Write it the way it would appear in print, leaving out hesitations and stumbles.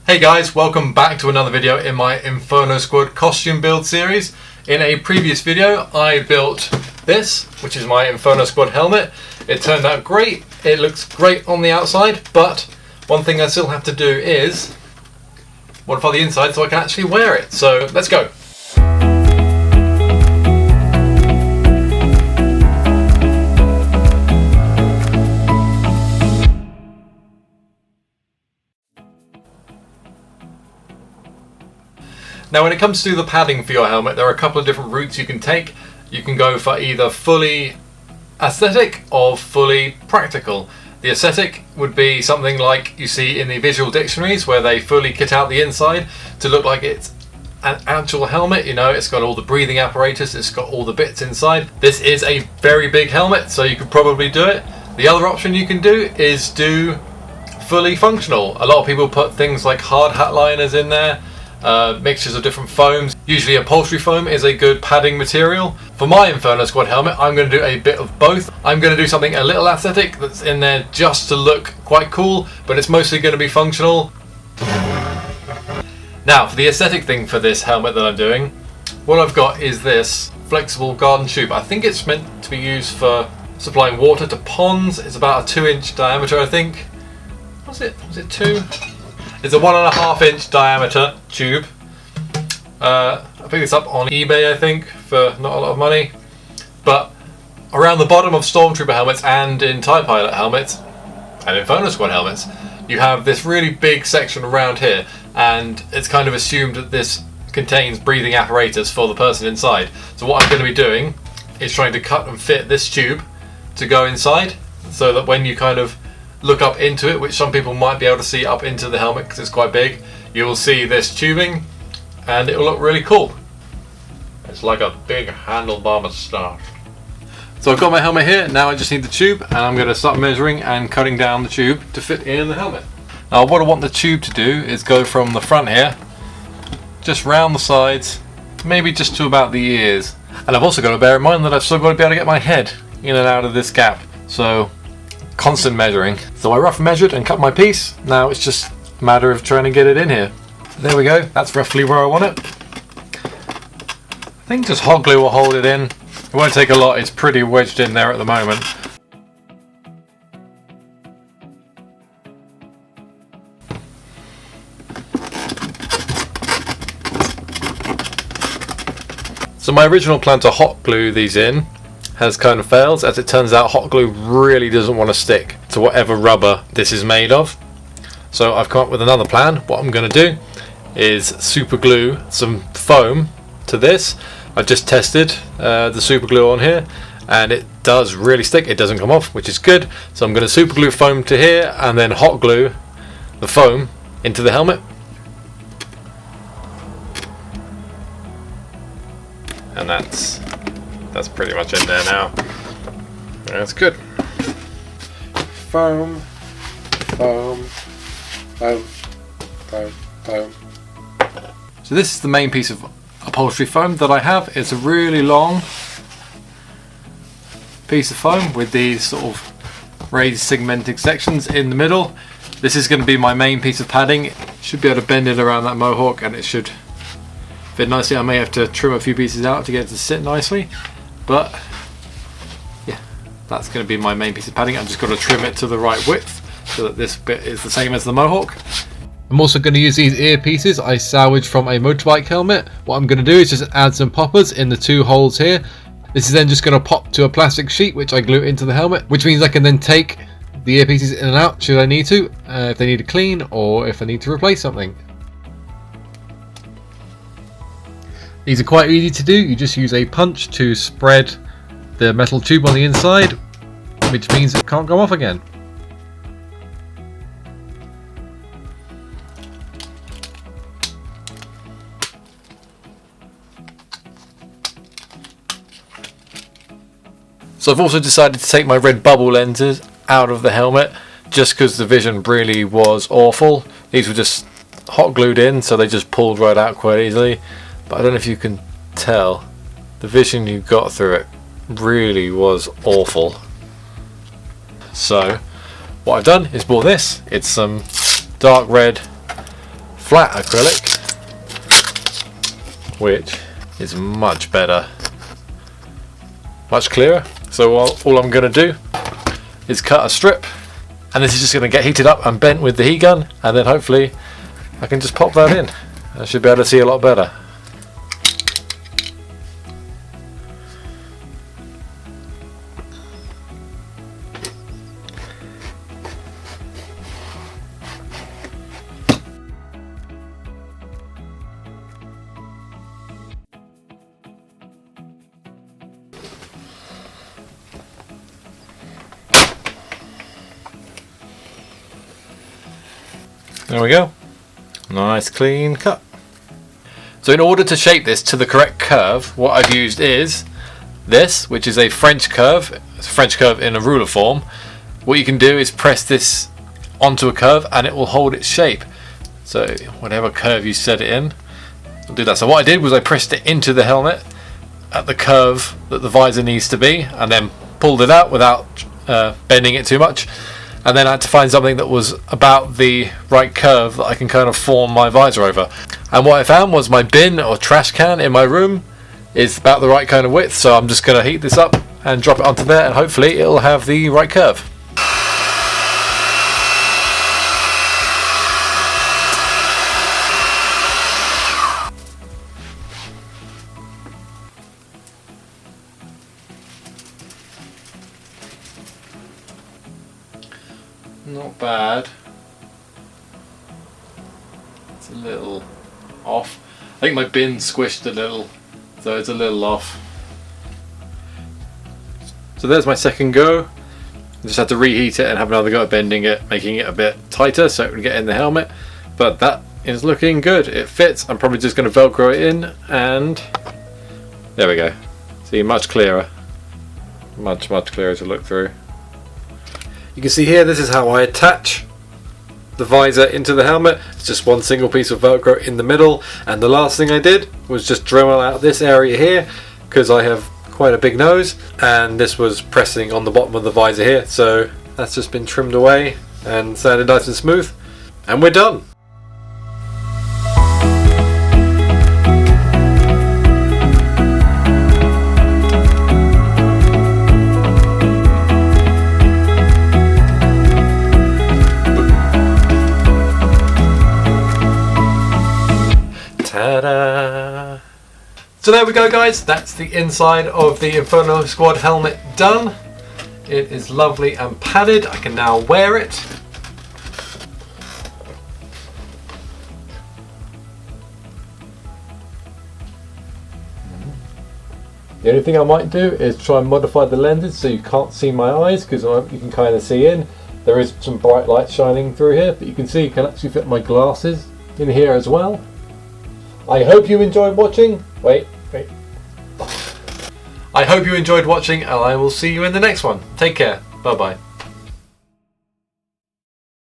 Hey guys, welcome back to another video in my Inferno Squad costume build series. In a previous video I built this, which is my Inferno Squad helmet. It turned out great, it looks great on the outside, but one thing I still have to do is modify the inside so I can actually wear it. So let's go. Now when it comes to the padding for your helmet, there are a couple of different routes you can take. You can go for either fully aesthetic or fully practical. The aesthetic would be something like you see in the visual dictionaries where they fully kit out the inside to look like it's an actual helmet. You know, it's got all the breathing apparatus, it's got all the bits inside. This is a very big helmet, so you could probably do it. The other option you can do is do fully functional. A lot of people put things like hard hat liners in there. Mixtures of different foams. Usually upholstery foam is a good padding material. For my Inferno Squad helmet, I'm going to do a bit of both. I'm going to do something a little aesthetic that's in there just to look quite cool, but it's mostly going to be functional. Now, for the aesthetic thing for this helmet that I'm doing, what I've got is this flexible garden tube. I think it's meant to be used for supplying water to ponds. It's about a 2-inch diameter, I think. Was it 2? It's a 1.5 inch diameter tube. I picked this up on eBay, I think, for not a lot of money. But around the bottom of Stormtrooper helmets and in TIE Pilot helmets and Inferno Squad helmets, you have this really big section around here, and it's kind of assumed that this contains breathing apparatus for the person inside. So what I'm going to be doing is trying to cut and fit this tube to go inside, so that when you kind of look up into it, which some people might be able to see up into the helmet because it's quite big, you will see this tubing and it will look really cool. It's like a big handlebar moustache. So I've got my helmet here, now I just need the tube, and I'm going to start measuring and cutting down the tube to fit in the helmet. Now what I want the tube to do is go from the front here, just round the sides, maybe just to about the ears. And I've also got to bear in mind that I've still got to be able to get my head in and out of this gap. So constant measuring. So I rough measured and cut my piece. Now it's just a matter of trying to get it in here. There we go. That's roughly where I want it. I think just hot glue will hold it in. It won't take a lot. It's pretty wedged in there at the moment. So my original plan to hot glue these in has kind of failed. As it turns out, hot glue really doesn't want to stick to whatever rubber this is made of. So I've come up with another plan. What I'm going to do is super glue some foam to this. I've just tested the super glue on here and it does really stick. It doesn't come off, which is good. So I'm going to super glue foam to here and then hot glue the foam into the helmet. And that's pretty much in there now. That's good. Foam, foam, foam, foam, foam. So this is the main piece of upholstery foam that I have. It's a really long piece of foam with these sort of raised segmented sections in the middle. This is going to be my main piece of padding. Should be able to bend it around that mohawk and it should fit nicely. I may have to trim a few pieces out to get it to sit nicely. But yeah, that's going to be my main piece of padding. I've just got to trim it to the right width so that this bit is the same as the mohawk. I'm also going to use these earpieces I salvaged from a motorbike helmet. What I'm going to do is just add some poppers in the 2 holes here. This is then just going to pop to a plastic sheet which I glue into the helmet, which means I can then take the earpieces in and out should I need to, if they need to clean or if I need to replace something. These are quite easy to do. You just use a punch to spread the metal tube on the inside, which means it can't go off again. So I've also decided to take my red bubble lenses out of the helmet just because the vision really was awful. These were just hot glued in, so they just pulled right out quite easily. But I don't know if you can tell, the vision you got through it really was awful. So what I've done is bought this. It's some dark red flat acrylic, which is much better, much clearer. So all I'm going to do is cut a strip, and this is just going to get heated up and bent with the heat gun, and then hopefully I can just pop that in. I should be able to see a lot better. There we go. Nice clean cut. So in order to shape this to the correct curve, what I've used is this, which is a French curve. It's a French curve in a ruler form. What you can do is press this onto a curve and it will hold its shape. So whatever curve you set it in, it'll do that. So what I did was I pressed it into the helmet at the curve that the visor needs to be, and then pulled it out without bending it too much. And then I had to find something that was about the right curve that I can kind of form my visor over. And what I found was my bin or trash can in my room is about the right kind of width, so I'm just going to heat this up and drop it onto there, and hopefully it'll have the right curve. Not bad. It's a little off. I think my bin squished a little, so it's a little off. So there's my second go. I just had to reheat it and have another go at bending it, making it a bit tighter so it would get in the helmet. But that is looking good. It fits. I'm probably just going to Velcro it in, and there we go. See, much clearer. Much clearer to look through. You can see here, this is how I attach the visor into the helmet. It's just one single piece of Velcro in the middle, and the last thing I did was just Dremel out this area here because I have quite a big nose, and this was pressing on the bottom of the visor here, so that's just been trimmed away and sanded nice and smooth, and we're done. Ta-da! So there we go, guys, that's the inside of the Inferno Squad helmet done. It is lovely and padded. I can now wear it. The only thing I might do is try and modify the lenses so you can't see my eyes, because you can kind of see in. There is some bright light shining through here, but you can see you can actually fit my glasses in here as well. I hope you enjoyed watching. Wait. I hope you enjoyed watching, and I will see you in the next one. Take care. Bye bye.